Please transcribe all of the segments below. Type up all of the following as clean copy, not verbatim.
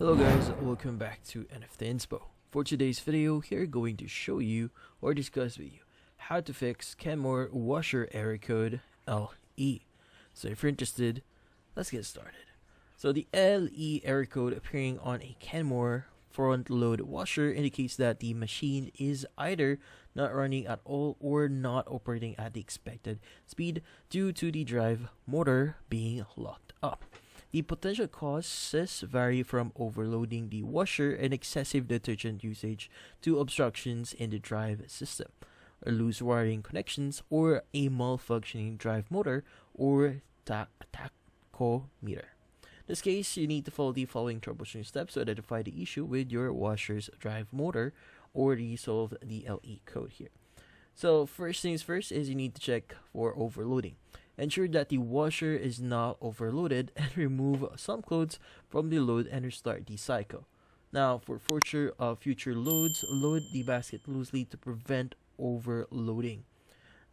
Hello guys, welcome back to NFT Inspo. For today's video, here going to show you or discuss with you how to fix Kenmore washer error code LE. So if you're interested, let's get started. So the LE error code appearing on a Kenmore front load washer indicates that the machine is either not running at all or not operating at the expected speed due to the drive motor being locked up. The potential causes vary from overloading the washer and excessive detergent usage to obstructions in the drive system, loose wiring connections, or a malfunctioning drive motor or tachometer. In this case, you need to follow the following troubleshooting steps to identify the issue with your washer's drive motor or resolve the LE code here. So first things first is you need to check for overloading. Ensure that the washer is not overloaded and remove some clothes from the load and restart the cycle. Now for future loads, load the basket loosely to prevent overloading.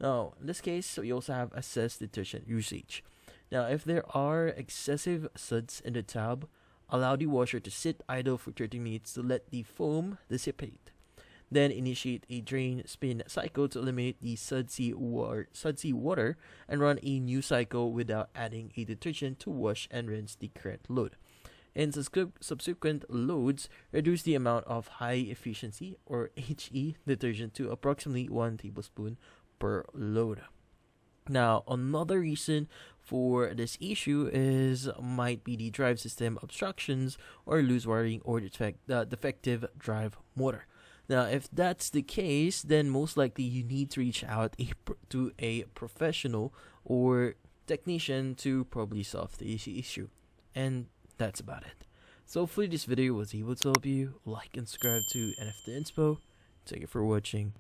Now in this case, we also have assess detergent usage. Now if there are excessive suds in the tub, allow the washer to sit idle for 30 minutes to let the foam dissipate. Then initiate a drain spin cycle to eliminate the sudsy water and run a new cycle without adding a detergent to wash and rinse the current load. In subsequent loads, reduce the amount of high efficiency or HE detergent to approximately 1 tablespoon per load. Now, another reason for this issue might be the drive system obstructions or loose wiring or defective drive motor. Now, if that's the case, then most likely you need to reach out to a professional or technician to probably solve the issue. And that's about it. So hopefully this video was able to help you. Like and subscribe to NFT Inspo. Thank you for watching.